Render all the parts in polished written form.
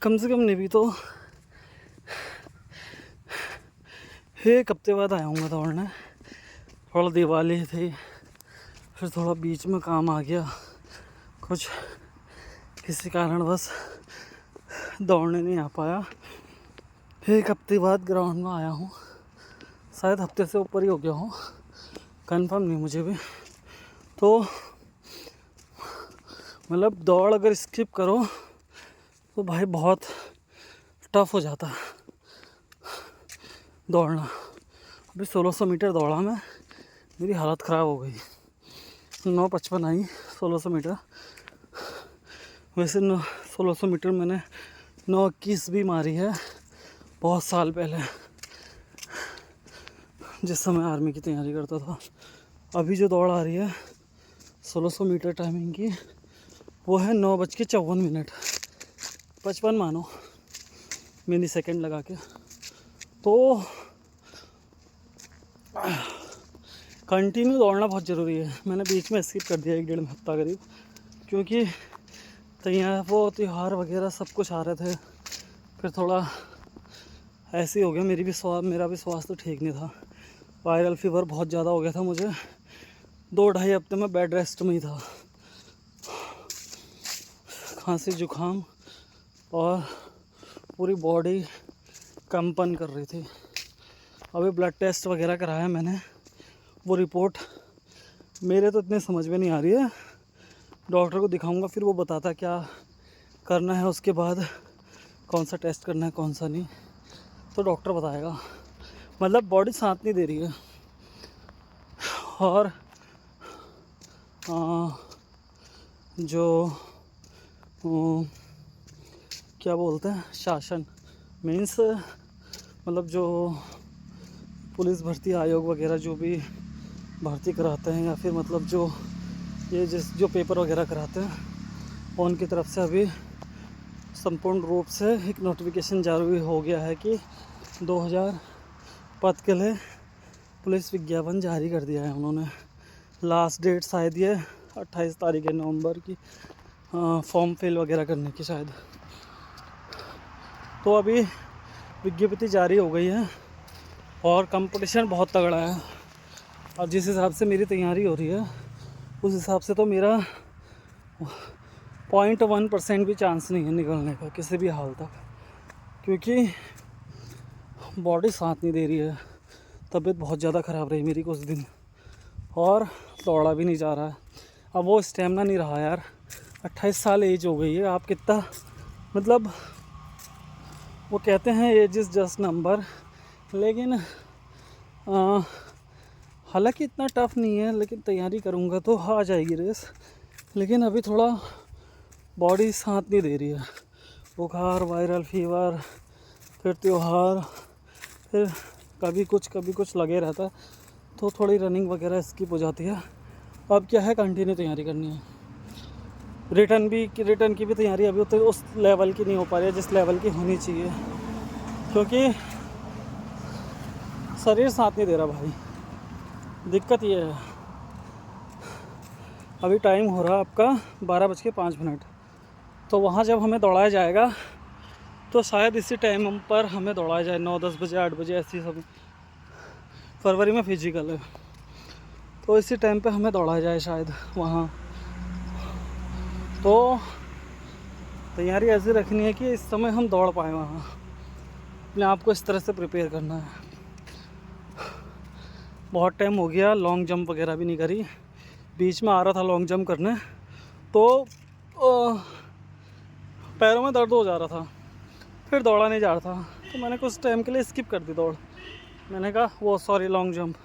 कम से कम नहीं भी तो 1 हफ्ते बाद आया हूँ दौड़ने। थोड़ा दिवाली थी, फिर थोड़ा बीच में काम आ गया, कुछ किसी कारणवश दौड़ने नहीं आ पाया। 1 हफ्ते बाद ग्राउंड में आया हूँ, शायद हफ्ते से ऊपर ही हो गया हूँ, कंफर्म नहीं मुझे भी। तो मतलब दौड़ अगर स्किप करो तो भाई बहुत टफ हो जाता है दौड़ना। अभी 1600 मीटर दौड़ा मैं, मेरी हालत ख़राब हो गई। 9:55 आई 1600 मीटर। वैसे 1600 मीटर मैंने 9:21 भी मारी है बहुत साल पहले, जिस समय आर्मी की तैयारी करता था। अभी जो दौड़ आ रही है 1600 मीटर टाइमिंग की, वो है 9:54, 55 मानो मिनी सेकंड लगा के। तो कंटिन्यू दौड़ना बहुत ज़रूरी है। मैंने बीच में स्किप कर दिया 1-1.5 हफ्ता करीब, क्योंकि त्यौहार वगैरह सब कुछ आ रहे थे। फिर थोड़ा ऐसे ही हो गया, मेरा भी स्वास्थ्य ठीक नहीं था। वायरल फीवर बहुत ज़्यादा हो गया था मुझे, 2-2.5 हफ्ते में बेड रेस्ट में ही था। खांसी जुकाम और पूरी बॉडी कंपन कर रही थी। अभी ब्लड टेस्ट वगैरह कराया मैंने, वो रिपोर्ट मेरे तो इतने समझ में नहीं आ रही है। डॉक्टर को दिखाऊंगा, फिर वो बताता क्या करना है, उसके बाद कौन सा टेस्ट करना है कौन सा नहीं, तो डॉक्टर बताएगा। मतलब बॉडी साथ नहीं दे रही है। और जो क्या बोलते हैं, शासन मीन्स मतलब जो पुलिस भर्ती आयोग वगैरह जो भी भर्ती कराते हैं, या फिर मतलब जो पेपर वगैरह कराते हैं, उनकी तरफ से अभी संपूर्ण रूप से एक नोटिफिकेशन जारी हो गया है कि 2000 पद के लिए पुलिस विज्ञापन जारी कर दिया है उन्होंने। लास्ट डेट शायद ये 28 तारीख है नवंबर की, फॉर्म फिल वगैरह करने की शायद। तो अभी विज्ञप्ति जारी हो गई है और कंपटीशन बहुत तगड़ा है। और जिस हिसाब से मेरी तैयारी हो रही है, उस हिसाब से तो मेरा 0.1% भी चांस नहीं है निकलने का किसी भी हाल तक, क्योंकि बॉडी साथ नहीं दे रही है। तबीयत बहुत ज़्यादा ख़राब रही मेरी कुछ दिन, और दौड़ा भी नहीं जा रहा है। अब वो स्टेमिना नहीं रहा यार। 28 साल एज हो गई है, आप कितना मतलब वो कहते हैं एज इज़ जस्ट नंबर, लेकिन हालांकि इतना टफ नहीं है, लेकिन तैयारी करूँगा तो आ जाएगी रेस। लेकिन अभी थोड़ा बॉडी साथ नहीं दे रही है। बुखार, वायरल फीवर, फिर त्यौहार, फिर कभी कुछ लगे रहता है, तो थोड़ी रनिंग वगैरह स्किप हो जाती है। अब क्या है, कंटिन्यू तैयारी करनी है। रिटर्न की भी तैयारी अभी तो उस लेवल की नहीं हो पा रही है जिस लेवल की होनी चाहिए, क्योंकि शरीर साथ नहीं दे रहा भाई। दिक्कत ये है। अभी टाइम हो रहा है आपका 12:05, तो वहाँ जब हमें दौड़ाया जाएगा तो शायद इसी टाइम पर हमें दौड़ाया जाए, 9-10 बजे 8 बजे ऐसी सब। फरवरी में फिजिकल है, तो इसी टाइम पे हमें दौड़ाया जाए शायद वहाँ। तो तैयारी ऐसी रखनी है कि इस समय हम दौड़ पाएँ वहाँ। अपने आप को इस तरह से प्रिपेयर करना है। बहुत टाइम हो गया लॉन्ग जंप वगैरह भी नहीं करी। बीच में आ रहा था लॉन्ग जंप करने, तो पैरों में दर्द हो जा रहा था, फिर दौड़ा नहीं जा रहा था, तो मैंने कुछ टाइम के लिए स्किप कर दी दौड़। मैंने कहा लॉन्ग जंप।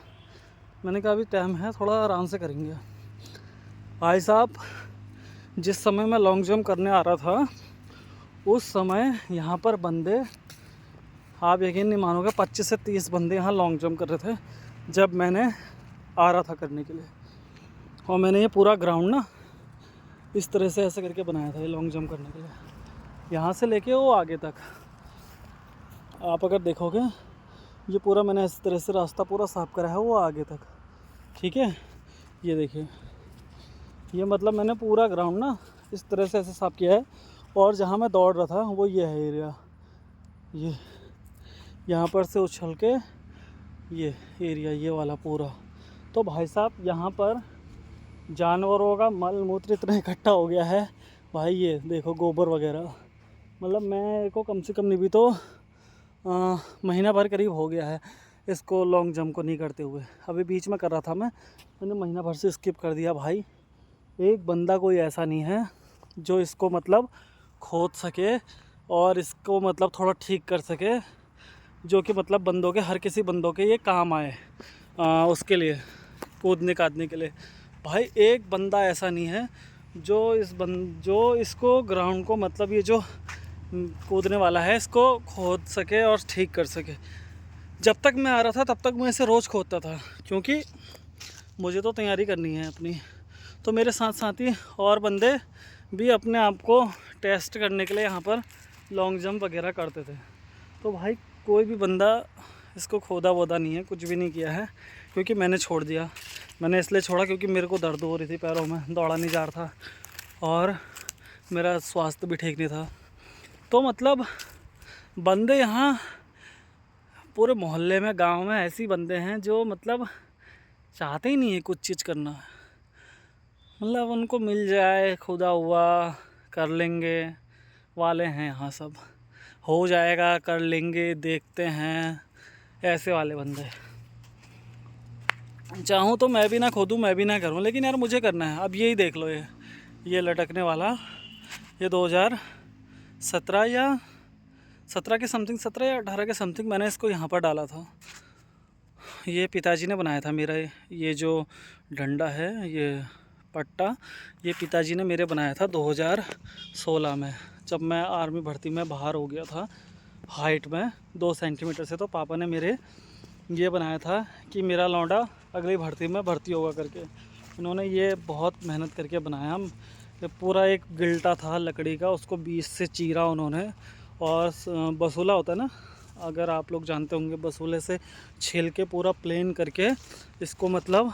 मैंने कहा अभी टाइम है, थोड़ा आराम से करेंगे। भाई साहब, जिस समय मैं लॉन्ग जंप करने आ रहा था, उस समय यहाँ पर बंदे, आप यकीन नहीं मानोगे, 25 से 30 बंदे यहाँ लॉन्ग जंप कर रहे थे जब मैंने आ रहा था करने के लिए। और मैंने ये पूरा ग्राउंड ना इस तरह से ऐसे करके बनाया था ये लॉन्ग जंप करने के लिए, यहाँ से लेके वो आगे तक। आप अगर देखोगे, ये पूरा मैंने इस तरह से रास्ता पूरा साफ करा है वो आगे तक, ठीक है। ये देखिए, ये मतलब मैंने पूरा ग्राउंड ना इस तरह से ऐसे साफ़ किया है। और जहाँ मैं दौड़ रहा था वो ये है एरिया, ये यहाँ पर से उछल के ये एरिया, ये वाला पूरा। तो भाई साहब यहाँ पर जानवरों का मल मूत्र इतना इकट्ठा हो गया है भाई, ये देखो गोबर वगैरह। मतलब मैं को कम से कम नहीं भी तो महीना भर करीब हो गया है इसको लॉन्ग जंप को नहीं करते हुए। अभी बीच में कर रहा था मैंने महीना भर से स्किप कर दिया भाई। एक बंदा कोई ऐसा नहीं है जो इसको मतलब खोद सके और इसको मतलब थोड़ा ठीक कर सके, जो कि मतलब बंदों के, हर किसी बंदों के ये काम आए उसके लिए, कूदने कादने के लिए। भाई एक बंदा ऐसा नहीं है जो इसको ग्राउंड को मतलब ये जो कूदने वाला है इसको खोद सके और ठीक कर सके। जब तक मैं आ रहा था तब तक मैं इसे रोज़ खोदता था, क्योंकि मुझे तो तैयारी करनी है अपनी। तो मेरे साथ साथ ही और बंदे भी अपने आप को टेस्ट करने के लिए यहाँ पर लॉन्ग जंप वगैरह करते थे। तो भाई कोई भी बंदा इसको खोदा वोदा नहीं है, कुछ भी नहीं किया है, क्योंकि मैंने छोड़ दिया। मैंने इसलिए छोड़ा क्योंकि मेरे को दर्द हो रही थी पैरों में, दौड़ा नहीं जा रहा था और मेरा स्वास्थ्य भी ठीक नहीं था। तो मतलब बंदे यहाँ पूरे मोहल्ले में, गांव में ऐसी बंदे हैं जो मतलब चाहते ही नहीं है कुछ चीज़ करना। मतलब उनको मिल जाए खुदा हुआ कर लेंगे वाले हैं यहाँ सब, हो जाएगा कर लेंगे देखते हैं, ऐसे वाले बंदे। चाहूँ तो मैं भी ना खोदूँ, मैं भी ना करूँ, लेकिन यार मुझे करना है। अब यही देख लो, ये लटकने वाला, ये 2017 या 17 के समथिंग, 17 या 18 के समथिंग मैंने इसको यहाँ पर डाला था। ये पिताजी ने बनाया था मेरा, ये जो डंडा है, ये पट्टा, ये पिताजी ने मेरे बनाया था 2016 में, जब मैं आर्मी भर्ती में बाहर हो गया था हाइट में 2 सेंटीमीटर से। तो पापा ने मेरे ये बनाया था कि मेरा लौंडा अगली भर्ती में भर्ती होगा करके। उन्होंने ये बहुत मेहनत करके बनाया। ये पूरा एक गिल्टा था लकड़ी का, उसको 20 से चीरा उन्होंने, और बसूला होता है ना, अगर आप लोग जानते होंगे, बसूले से छील के पूरा प्लेन करके इसको मतलब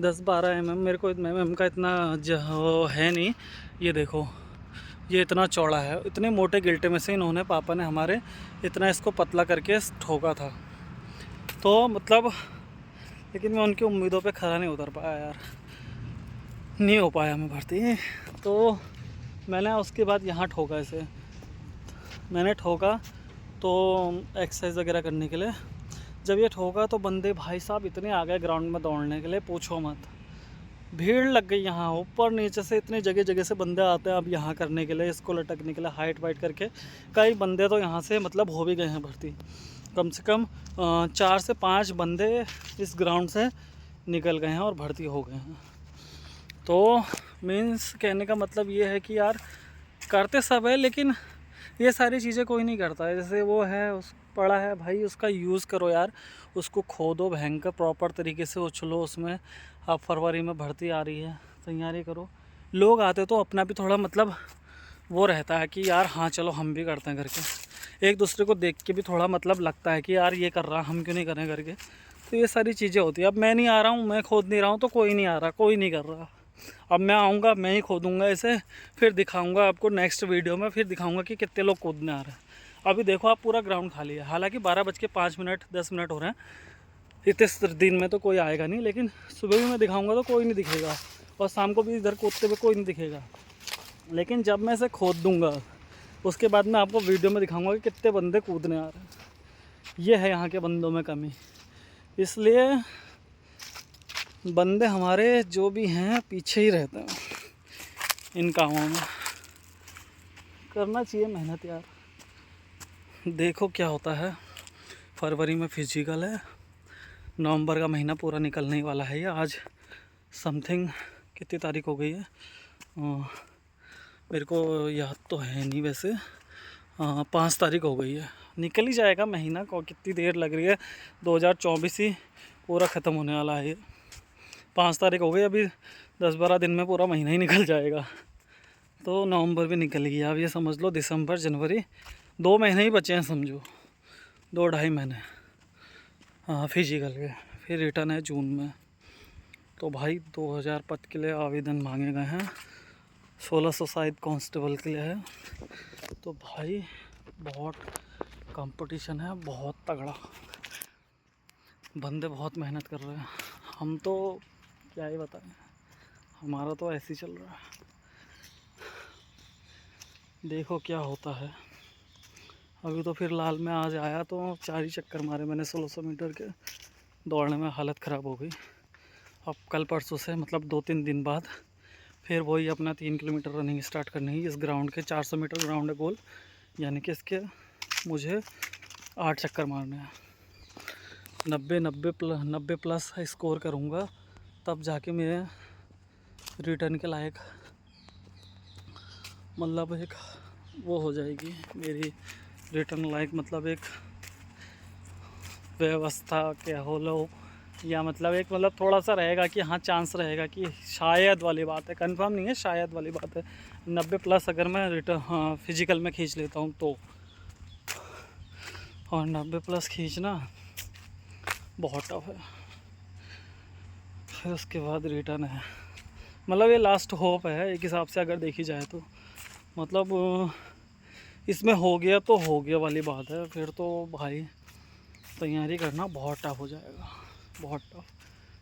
10-12 mm, मेरे को mm का इतना है नहीं। ये देखो ये इतना चौड़ा है, इतने मोटे गिल्टे में से इन्होंने, पापा ने हमारे, इतना इसको पतला करके ठोका था। तो मतलब लेकिन मैं उनकी उम्मीदों पे खरा नहीं उतर पाया यार, नहीं हो पाया मैं भर्ती। तो मैंने उसके बाद यहाँ ठोका, इसे मैंने ठोका तो एक्सरसाइज वगैरह करने के लिए। जब ये ठोका तो बंदे भाई साहब इतने आ गए ग्राउंड में दौड़ने के लिए, पूछो मत। भीड़ लग गई यहाँ, ऊपर नीचे से इतने जगह जगह से बंदे आते हैं अब यहाँ करने के लिए, इसको लटकने के लिए, हाइट वाइट करके। कई बंदे तो यहाँ से मतलब हो भी गए हैं भर्ती। कम से कम 4 से 5 बंदे इस ग्राउंड से निकल गए हैं और भर्ती हो गए हैं। तो मीन्स कहने का मतलब ये है कि यार करते सब है, लेकिन ये सारी चीज़ें कोई नहीं करता है। जैसे वो है उस पड़ा है भाई, उसका यूज़ करो यार, उसको खोदो, भयंकर प्रॉपर तरीके से उछलो उसमें। अब फरवरी में भर्ती आ रही है, तैयारी करो। लोग आते तो अपना भी थोड़ा मतलब वो रहता है कि यार हाँ चलो हम भी करते हैं करके, एक दूसरे को देख के भी थोड़ा मतलब लगता है कि यार ये कर रहा, हम क्यों नहीं करें करके। तो ये सारी चीज़ें होती है। अब मैं नहीं आ रहा हूँ, मैं खोद नहीं रहा हूँ, तो कोई नहीं आ रहा, कोई नहीं कर रहा। अब मैं आऊँगा, मैं ही खोदूँगा इसे, फिर दिखाऊँगा आपको नेक्स्ट वीडियो में, फिर दिखाऊँगा कि कितने लोग कूदने आ रहे हैं। अभी देखो आप पूरा ग्राउंड खाली है, हालांकि 12:05 10 मिनट हो रहे हैं। इतने दिन में तो कोई आएगा नहीं, लेकिन सुबह भी मैं दिखाऊंगा तो कोई नहीं दिखेगा, और शाम को भी इधर कूदते हुए कोई नहीं दिखेगा। लेकिन जब मैं इसे खोद दूंगा उसके बाद मैं आपको वीडियो में दिखाऊंगा कि कितने बंदे कूदने आ रहे हैं। ये है यहाँ के बंदों में कमी, इसलिए बंदे हमारे जो भी हैं पीछे ही रहते हैं इन कामों में। करना चाहिए मेहनत यार, देखो क्या होता है। फरवरी में फिजिकल है, नवंबर का महीना पूरा निकलने ही वाला है। ये आज समथिंग कितनी तारीख हो गई है मेरे को याद तो है नहीं, वैसे 5 तारीख हो गई है। निकल ही जाएगा महीना को, कितनी देर लग रही है, 2024 ही पूरा ख़त्म होने वाला है। ये 5 तारीख हो गई, अभी 10-12 दिन में पूरा महीना ही निकल जाएगा। तो नवंबर भी निकल गया, अब ये समझ लो दिसंबर जनवरी 2 महीने ही बचे हैं समझो, 2-2.5 महीने फिजिकल के, फिर रिटर्न है जून में। तो भाई 2000 पद के लिए आवेदन मांगे गए हैं, 1600 शायद कांस्टेबल के लिए है। तो भाई बहुत कंपटीशन है, बहुत तगड़ा, बंदे बहुत मेहनत कर रहे हैं। हम तो क्या ही बताएं, हमारा तो ऐसे ही चल रहा है। देखो क्या होता है। अभी तो फिलहाल मैं आज आया तो 4 ही चक्कर मारे मैंने 1600 मीटर के, दौड़ने में हालत ख़राब हो गई। अब कल परसों से मतलब 2-3 दिन बाद फिर वही अपना 3 किलोमीटर रनिंग स्टार्ट करनी है। इस ग्राउंड के 400 मीटर ग्राउंड है गोल, यानी कि इसके मुझे 8 चक्कर मारने हैं। 90 प्लस स्कोर करूँगा तब जाके मैं रिटर्न के लायक, मतलब एक वो हो जाएगी मेरी रिटर्न लायक, मतलब एक व्यवस्था क्या हो लो, या मतलब एक मतलब थोड़ा सा रहेगा कि हाँ चांस रहेगा कि शायद वाली बात है, कंफर्म नहीं है, शायद वाली बात है। 90 प्लस अगर मैं रिटर्न हाँ फिजिकल में खींच लेता हूँ तो, और 90 प्लस खींचना बहुत टफ है। फिर उसके बाद रिटर्न है, मतलब ये लास्ट होप है एक हिसाब से अगर देखी जाए तो। मतलब इसमें हो गया तो हो गया वाली बात है, फिर तो भाई तैयारी करना बहुत टफ हो जाएगा, बहुत टफ।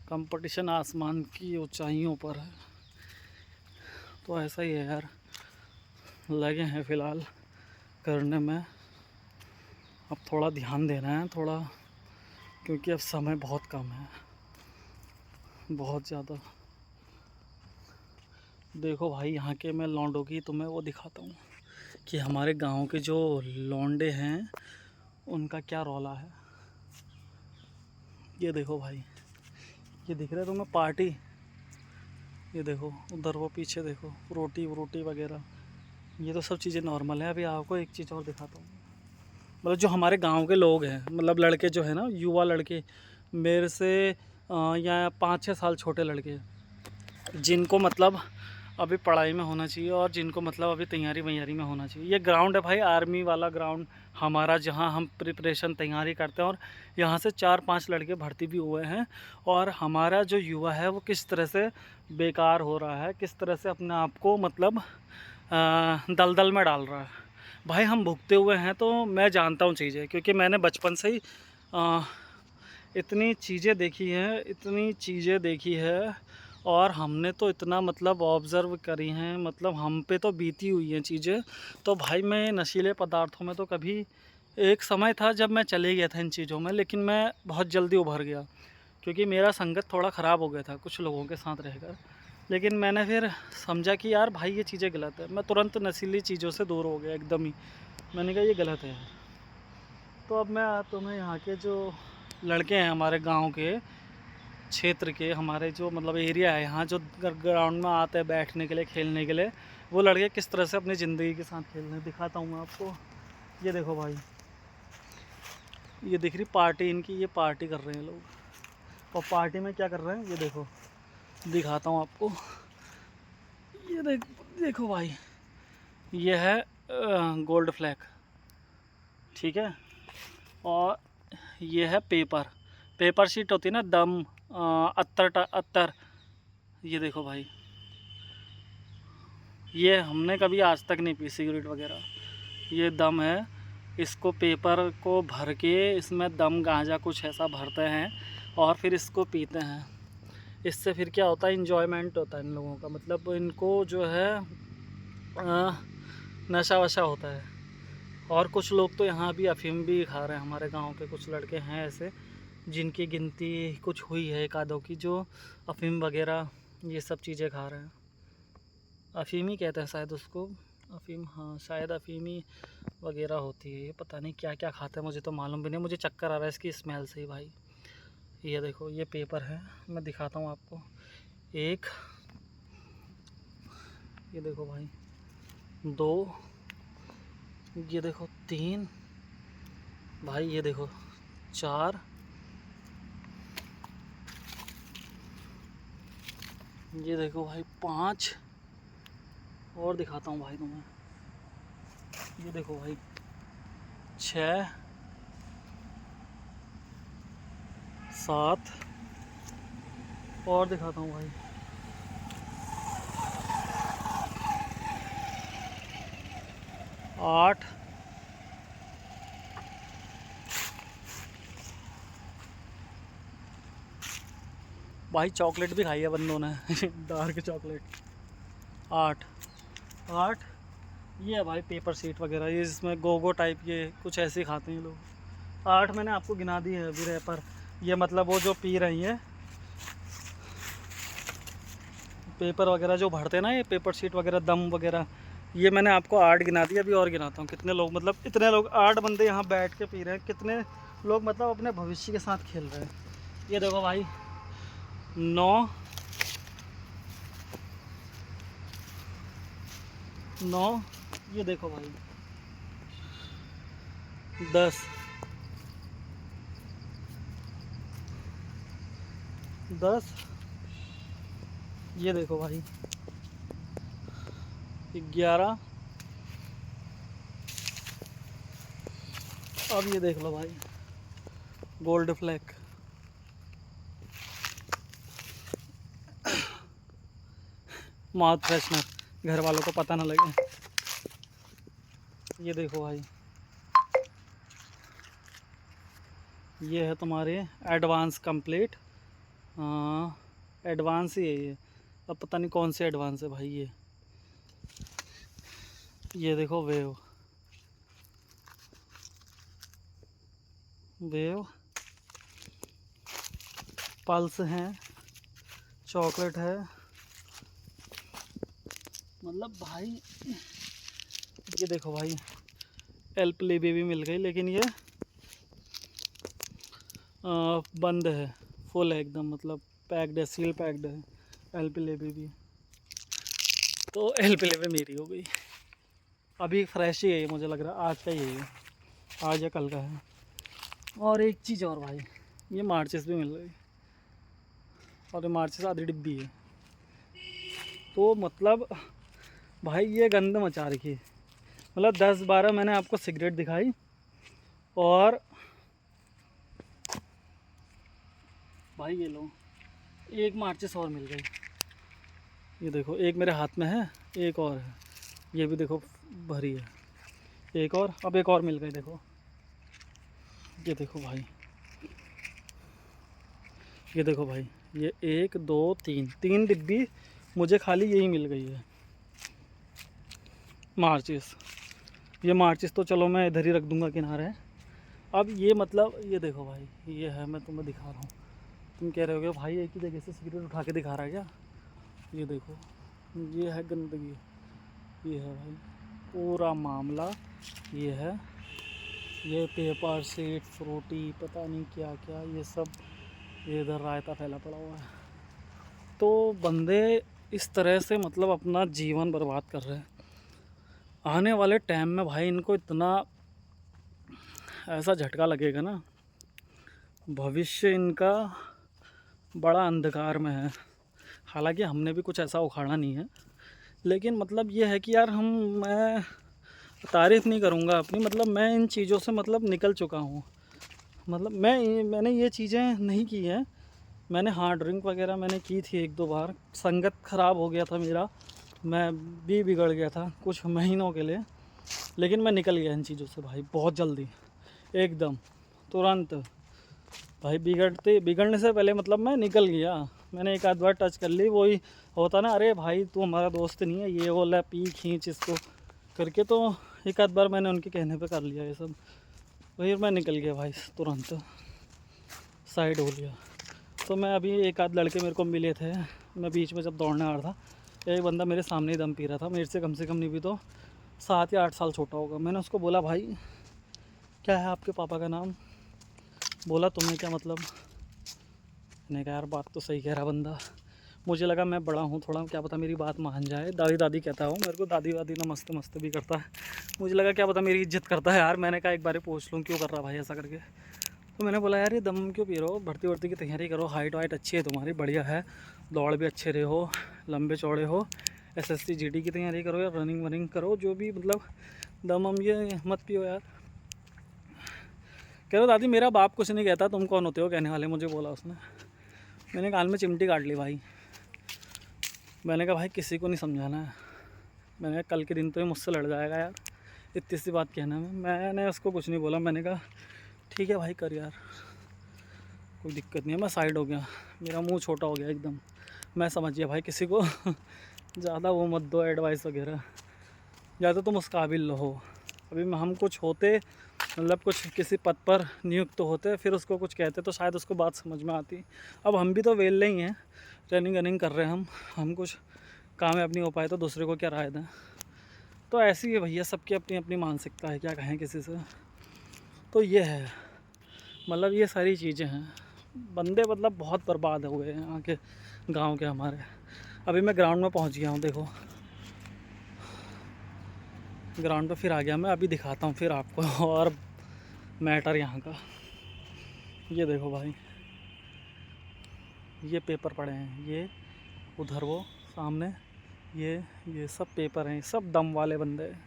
कंपटीशन आसमान की ऊंचाइयों पर है। तो ऐसा ही है यार, लगे हैं फ़िलहाल करने में। अब थोड़ा ध्यान देना है थोड़ा, क्योंकि अब समय बहुत कम है, बहुत ज़्यादा। देखो भाई यहाँ के मैं लौंडों की तुम्हें वो दिखाता हूँ कि हमारे गांव के जो लौंडे हैं उनका क्या रौला है। ये देखो भाई, ये दिख रहा है तुम्हें पार्टी, ये देखो उधर वो पीछे देखो रोटी वरोटी वगैरह, ये तो सब चीज़ें नॉर्मल है। अभी आपको एक चीज़ और दिखाता हूँ, मतलब जो हमारे गांव के लोग हैं, मतलब लड़के जो है ना, युवा लड़के मेरे से या 5-6 साल छोटे लड़के, जिनको मतलब अभी पढ़ाई में होना चाहिए और जिनको मतलब अभी तैयारी वैयारी में होना चाहिए। ये ग्राउंड है भाई, आर्मी वाला ग्राउंड हमारा, जहां हम प्रिपरेशन तैयारी करते हैं। और यहाँ से 4-5 लड़के भर्ती भी हुए हैं। और हमारा जो युवा है वो किस तरह से बेकार हो रहा है, किस तरह से अपने आप को मतलब दलदल में डाल रहा है। भाई हम भुगते हुए हैं तो मैं जानता हूँ चीज़ें, क्योंकि मैंने बचपन से ही इतनी चीज़ें देखी हैं, इतनी चीज़ें देखी है। और हमने तो इतना मतलब ऑब्ज़र्व करी हैं, मतलब हम पे तो बीती हुई हैं चीज़ें। तो भाई मैं नशीले पदार्थों में तो कभी, एक समय था जब मैं चले गया था इन चीज़ों में, लेकिन मैं बहुत जल्दी उभर गया, क्योंकि मेरा संगत थोड़ा ख़राब हो गया था कुछ लोगों के साथ रहकर। लेकिन मैंने फिर समझा कि यार भाई ये चीज़ें गलत है, मैं तुरंत नशीली चीज़ों से दूर हो गया एकदम ही। मैंने कहा ये गलत है। तो अब मैं तुम्हें यहाँ के जो लड़के हैं हमारे गांव के क्षेत्र के, हमारे जो मतलब एरिया है यहाँ, जो ग्राउंड में आते हैं बैठने के लिए, खेलने के लिए, वो लड़के किस तरह से अपनी ज़िंदगी के साथ खेल रहे हैं दिखाता हूँ मैं आपको। ये देखो भाई, ये दिख रही पार्टी इनकी, ये पार्टी कर रहे हैं लोग। और पार्टी में क्या कर रहे हैं ये देखो, दिखाता हूँ आपको। ये देखो भाई, ये है गोल्ड फ्लैग, ठीक है। और ये है पेपर शीट होती है ना, दम अत्तर। ये देखो भाई, ये हमने कभी आज तक नहीं पी सिगरेट वगैरह, ये दम है। इसको पेपर को भर के इसमें दम गांजा कुछ ऐसा भरते हैं और फिर इसको पीते हैं। इससे फिर क्या होता है, इन्जॉयमेंट होता है इन लोगों का, मतलब इनको जो है नशा वशा होता है। और कुछ लोग तो यहाँ भी अफीम भी खा रहे हैं, हमारे गांव के कुछ लड़के हैं ऐसे जिनकी गिनती कुछ हुई है एक आधों की, जो अफीम वगैरह ये सब चीज़ें खा रहे हैं। अफीम ही कहते हैं शायद उसको, अफीम, हाँ शायद अफीम ही वगैरह होती है। ये पता नहीं क्या क्या खाते हैं, मुझे तो मालूम भी नहीं, मुझे चक्कर आ रहा है इसकी स्मेल से ही भाई। ये देखो ये पेपर है, मैं दिखाता हूँ आपको। एक, ये देखो भाई, 2, ये देखो 3 भाई, ये देखो 4, ये देखो भाई 5, और दिखाता हूँ भाई तुम्हें। ये देखो भाई 6, 7, और दिखाता हूँ भाई। आठ, भाई चॉकलेट भी खाई है बंदों ने डार्क चॉकलेट। आठ, आठ, ये है भाई पेपर सीट वगैरह, ये इसमें गोगो टाइप ये कुछ ऐसे ही खाते हैं लोग। 8 मैंने आपको गिना दी है अभी रैपर। ये मतलब वो जो पी रही हैं पेपर वगैरह जो भरते हैं ना, ये पेपर शीट वगैरह दम वगैरह, ये मैंने आपको 8 गिना दिया। अभी और गिनाता हूँ कितने लोग, मतलब इतने लोग 8 बंदे यहाँ बैठ के पी रहे हैं। कितने लोग मतलब अपने भविष्य के साथ खेल रहे हैं। ये देखो भाई 9, 9, ये देखो भाई 10, 10, ये देखो भाई 11। अब ये देख लो भाई गोल्ड फ्लैग, माउथ फ्रेशनर, घर वालों को पता ना लगे। ये देखो भाई ये है तुम्हारे एडवांस कंप्लीट, एडवांस ही है ये। अब पता नहीं कौन से एडवांस है भाई। ये देखो वेव, वेव, पल्स है, चॉकलेट है, मतलब भाई ये देखो भाई एल्पलेबी भी मिल गई, लेकिन ये बंद है, फुल है एकदम, मतलब पैक्ड है, सील पैक्ड है एल्पलेबी भी। तो एल्पलेबी मेरी हो गई। अभी फ्रेश ही है ये, मुझे लग रहा है आज का ही है ये, आज या कल का है। और एक चीज़ और भाई, ये मार्चेस भी मिल गई, और ये मार्चेस आधी डिब्बी है। तो मतलब भाई ये गंद मचा रखी है। मतलब 10-12 मैंने आपको सिगरेट दिखाई, और भाई ये लो एक मार्चेस और मिल गई। ये देखो एक मेरे हाथ में है, एक और है, ये भी देखो भरी है, एक और, अब एक और मिल गई। देखो ये देखो भाई, ये देखो भाई, ये 1 2 3 डिब्बी मुझे खाली यही मिल गई है मार्चिस। ये मार्चिस तो चलो मैं इधर ही रख दूंगा किनारे। अब ये मतलब ये देखो भाई, ये है, मैं तुम्हें दिखा रहा हूँ। तुम कह रहे होगे भाई एक ही जगह से सिगरेट उठा के दिखा रहा है क्या। ये देखो ये है गंदगी, ये है भाई पूरा मामला। ये है, ये पेपर सीट फ्रूटी पता नहीं क्या क्या ये सब, ये इधर रायता फैला पड़ा हुआ है। तो बंदे इस तरह से मतलब अपना जीवन बर्बाद कर रहे हैं। आने वाले टाइम में भाई इनको इतना ऐसा झटका लगेगा ना, भविष्य इनका बड़ा अंधकार में है। हालांकि हमने भी कुछ ऐसा उखाड़ा नहीं है, लेकिन मतलब ये है कि यार मैं तारीफ़ नहीं करूँगा अपनी, मतलब मैं इन चीज़ों से मतलब निकल चुका हूँ। मतलब मैंने ये चीज़ें नहीं की हैं। मैंने हाँ ड्रिंक वगैरह मैंने की थी 1-2 बार, संगत ख़राब हो गया था मेरा, मैं भी बिगड़ गया था कुछ महीनों के लिए, लेकिन मैं निकल गया इन चीज़ों से भाई बहुत जल्दी, एकदम तुरंत। भाई बिगड़ने से पहले मतलब मैं निकल गया। मैंने एक आध बार टच कर ली, वही होता ना, अरे भाई तू हमारा दोस्त नहीं है, ये वो ला पी खींच इसको करके, तो एक आध बार मैंने उनके कहने पे कर लिया ये सब। फिर मैं निकल गया भाई तुरंत, साइड हो लिया। तो मैं अभी एक आध लड़के मेरे को मिले थे, मैं बीच में जब दौड़ने आ रहा था, एक बंदा मेरे सामने ही दम पी रहा था, मेरे से कम नहीं भी तो 7 या 8 साल छोटा होगा। मैंने उसको बोला भाई क्या है आपके पापा का नाम। बोला तुम्हें क्या मतलब। मैंने कहा यार बात तो सही कह रहा बंदा। मुझे लगा मैं बड़ा हूँ थोड़ा, क्या पता मेरी बात मान जाए। दादी दादी कहता हूँ, मेरे को दादी वादी ना मस्त मस्त भी करता है। मुझे लगा क्या पता मेरी इज्जत करता है यार। मैंने कहा एक बार पूछ लूँ क्यों कर रहा भाई ऐसा करके। तो मैंने बोला यार ये दम क्यों पी रहे हो, भर्ती वर्ती की तैयारी करो, हाइट वाइट अच्छी है तुम्हारी, बढ़िया है, दौड़ भी अच्छे रहे हो, लंबे चौड़े हो, SSC GD की तैयारी करो या रनिंग वनिंग करो, जो भी मतलब दम हम ये मत पियो यार। कह रहा दादी मेरा बाप कुछ नहीं कहता, तुम कौन होते हो कहने वाले, मुझे बोला उसने। मैंने कान में चिमटी काट ली भाई। मैंने कहा भाई किसी को नहीं समझाना है। मैंने कहा कल के दिन तो ये मुझसे लड़ जाएगा यार इतनी सी बात कहने में। मैंने उसको कुछ नहीं बोला। मैंने कहा ठीक है भाई कर यार, कोई दिक्कत नहीं है। मैं साइड हो गया, मेरा मुंह छोटा हो गया एकदम। मैं समझ गया भाई किसी को ज़्यादा वो मत दो एडवाइस वगैरह, ज़्यादा तुम उस काबिल हो। अभी हम कुछ होते, मतलब कुछ किसी पद पर नियुक्त होते, फिर उसको कुछ कहते तो शायद उसको बात समझ में आती। अब हम भी तो वेले ही हैं, रनिंग कर रहे हैं हम कुछ कामयाब नहीं हो पाए तो दूसरे को क्या राय दें। तो ऐसी है भैया, सबकी अपनी अपनी मानसिकता है, क्या कहें किसी से। तो ये है, मतलब ये सारी चीज़ें हैं। बंदे मतलब बहुत बर्बाद हो गए हैं यहाँ के, गाँव के हमारे। अभी मैं ग्राउंड में पहुँच गया हूँ, देखो ग्राउंड पे फिर आ गया मैं। अभी दिखाता हूँ फिर आपको और मैटर यहाँ का। ये देखो भाई, ये पेपर पड़े हैं, ये उधर वो सामने ये सब पेपर हैं, सब दम वाले बंदे हैं,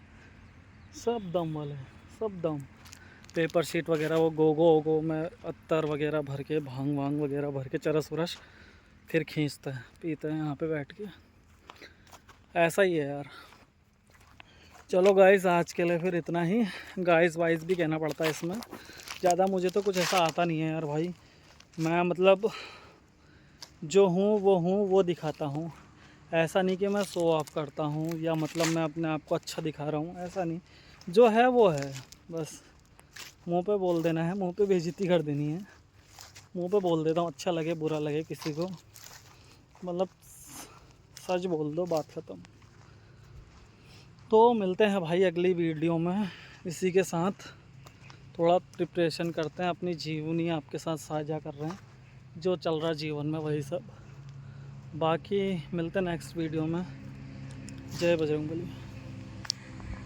सब दम वाले, सब दम। पेपर शीट वगैरह वो गोगो में अत्तर वगैरह भर के, भांग वांग वगैरह भर के, चरस वरस फिर खींचते हैं, पीते हैं यहाँ पे बैठ के। ऐसा ही है यार। चलो गाइस, आज के लिए फिर इतना ही। गाइस वाइस भी कहना पड़ता है इसमें, ज़्यादा मुझे तो कुछ ऐसा आता नहीं है यार भाई। मैं मतलब जो हूँ वो दिखाता हूँ। ऐसा नहीं कि मैं शो ऑफ करता हूँ या मतलब मैं अपने आप को अच्छा दिखा रहा हूँ, ऐसा नहीं। जो है वो है, बस मुंह पे बोल देना है, मुंह पे बेइज्जती कर देनी है। मुंह पे बोल देता हूँ, अच्छा लगे बुरा लगे किसी को, मतलब सच बोल दो, बात ख़त्म। तो मिलते हैं भाई अगली वीडियो में। इसी के साथ थोड़ा प्रिपरेशन करते हैं, अपनी जीवनी आपके साथ साझा कर रहे हैं, जो चल रहा जीवन में वही सब। बाकी मिलते हैं नेक्स्ट वीडियो में। जय बजरंगबली।